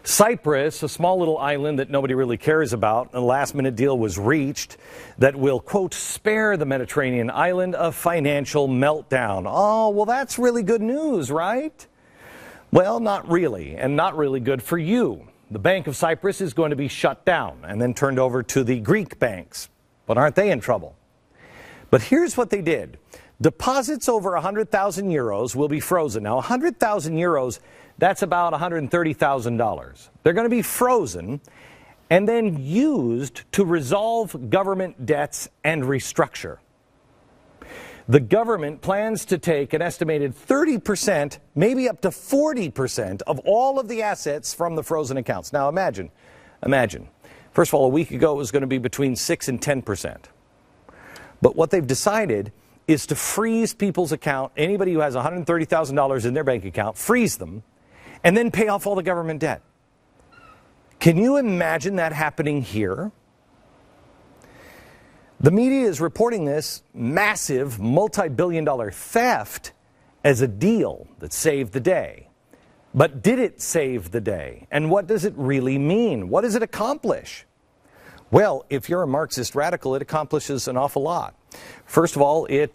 Cyprus, a small little island that nobody really cares about, a last-minute deal was reached that will, quote, spare the Mediterranean island a financial meltdown. Oh, well, that's really good news, right? Well, not really, and not really good for you. The Bank of Cyprus is going to be shut down and then turned over to the Greek banks. But aren't they in trouble? But here's what they did. Deposits over 100,000 euros will be frozen. Now, 100,000 euros, that's about $130,000. They're going to be frozen and then used to resolve government debts and restructure. The government plans to take an estimated 30%, maybe up to 40% of all of the assets from the frozen accounts. Now imagine. First of all, a week ago it was going to be between 6 and 10%. But what they've decided is to freeze people's account. Anybody who has $130,000 in their bank account, freeze them, and then pay off all the government debt. Can you imagine that happening here? The media is reporting this massive multi-billion-dollar theft as a deal that saved the day. But did it save the day? And what does it really mean? What does it accomplish? Well, if you're a Marxist radical, it accomplishes an awful lot. First of all, it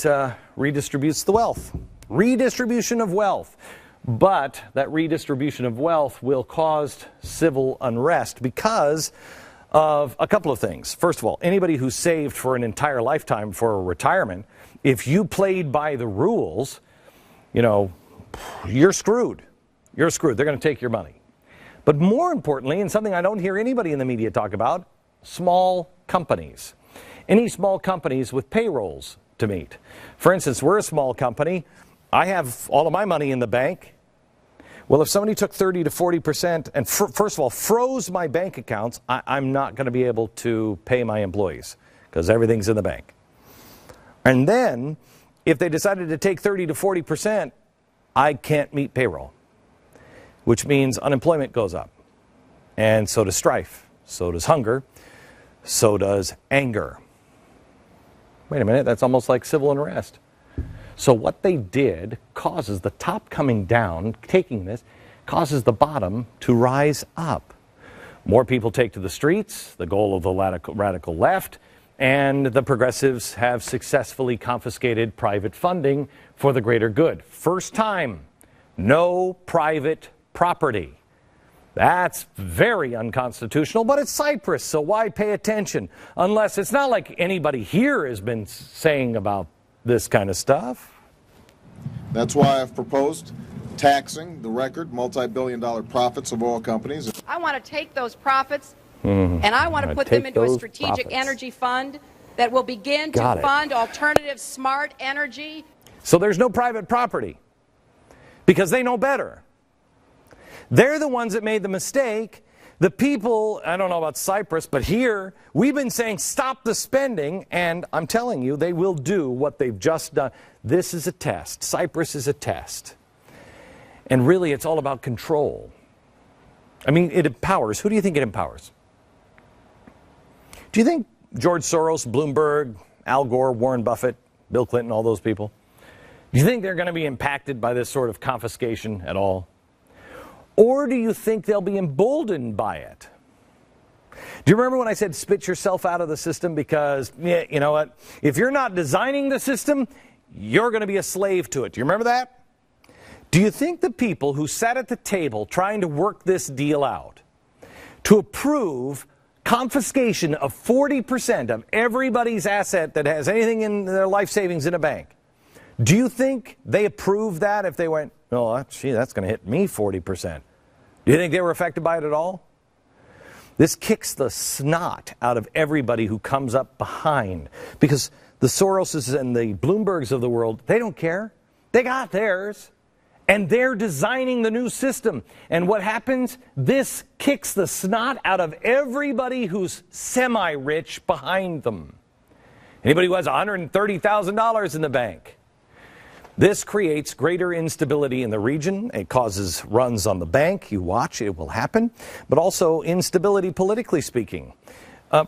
redistributes the wealth. Redistribution of wealth. But that redistribution of wealth will cause civil unrest because of a couple of things. First of all, anybody who saved for an entire lifetime for a retirement, if you played by the rules, you're screwed. You're screwed. They're going to take your money. But more importantly, and something I don't hear anybody in the media talk about, small companies. Any small companies with payrolls to meet. For instance, we're a small company. I have all of my money in the bank. Well, if somebody took 30 to 40% and first of all froze my bank accounts, I'm not going to be able to pay my employees because everything's in the bank. And then if they decided to take 30 to 40%, I can't meet payroll, which means unemployment goes up. And so does strife, so does hunger, so does anger. Wait a minute, that's almost like civil unrest. So what they did causes the top coming down, taking this, causes the bottom to rise up. More people take to the streets, the goal of the radical left, and the progressives have successfully confiscated private funding for the greater good. First time, no private property. That's very unconstitutional, but it's Cyprus, so why pay attention? Unless it's not like anybody here has been saying about this kind of stuff. That's why I've proposed taxing the record multi-billion-dollar profits of oil companies. I want to take those profits and I want to put them into a strategic energy fund that will begin to fund alternative smart energy. So there's no private property because they know better. They're the ones that made the mistake. The people, I don't know about Cyprus, but here, we've been saying stop the spending, and I'm telling you, they will do what they've just done. This is a test. Cyprus is a test. And really, it's all about control. I mean, it empowers. Who do you think it empowers? Do you think George Soros, Bloomberg, Al Gore, Warren Buffett, Bill Clinton, all those people, do you think they're going to be impacted by this sort of confiscation at all? Or do you think they'll be emboldened by it? Do you remember when I said spit yourself out of the system? Because, yeah, you know what? If you're not designing the system, you're going to be a slave to it. Do you remember that? Do you think the people who sat at the table trying to work this deal out to approve confiscation of 40% of everybody's asset that has anything in their life savings in a bank, do you think they approved that if they went, oh, gee, that's going to hit me 40%? Do you think they were affected by it at all? This kicks the snot out of everybody who comes up behind. Because the Soroses and the Bloombergs of the world, they don't care. They got theirs. And they're designing the new system. And what happens? This kicks the snot out of everybody who's semi-rich behind them. Anybody who has $130,000 in the bank. This creates greater instability in the region. It causes runs on the bank. You watch, it will happen. But also instability politically speaking.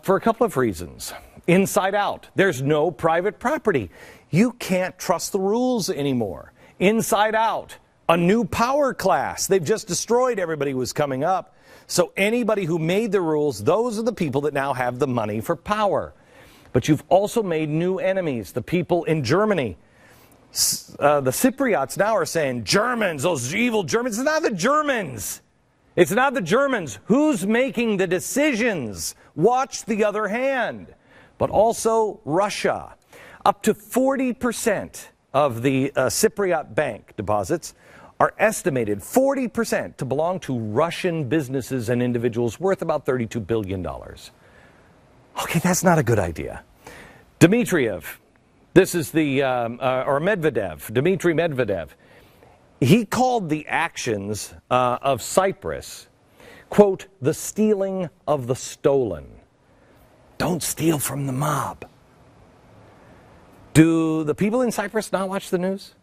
For a couple of reasons. Inside out. There's no private property. You can't trust the rules anymore. Inside out. A new power class. They've just destroyed everybody who was coming up. So anybody who made the rules, those are the people that now have the money for power. But you've also made new enemies, the people in Germany. The Cypriots now are saying, Germans, those evil Germans. It's not the Germans. It's not the Germans. Who's making the decisions? Watch the other hand. But also Russia. Up to 40% of the Cypriot bank deposits are estimated, 40%, to belong to Russian businesses and individuals worth about $32 billion. Okay, that's not a good idea. Dmitriev, this is the, or Medvedev, Dmitry Medvedev. He called the actions of Cyprus, quote, the stealing of the stolen. Don't steal from the mob. Do the people in Cyprus not watch the news?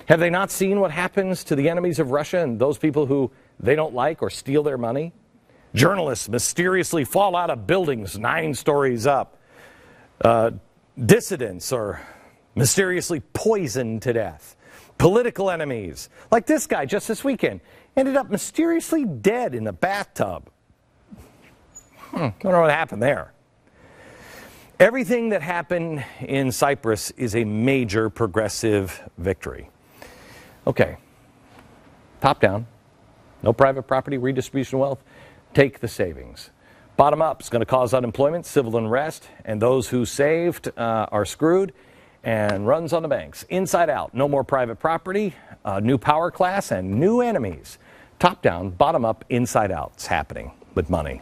Have they not seen what happens to the enemies of Russia and those people who they don't like or steal their money? Journalists mysteriously fall out of buildings 9 stories up. Dissidents are mysteriously poisoned to death. Political enemies, like this guy just this weekend, ended up mysteriously dead in a bathtub. I don't know what happened there. Everything that happened in Cyprus is a major progressive victory. Okay, top down, no private property, redistribution of wealth, take the savings. Bottom up is going to cause unemployment, civil unrest, and those who saved are screwed, and runs on the banks. Inside out, no more private property, new power class, and new enemies. Top down, bottom up, inside out. It's happening with money.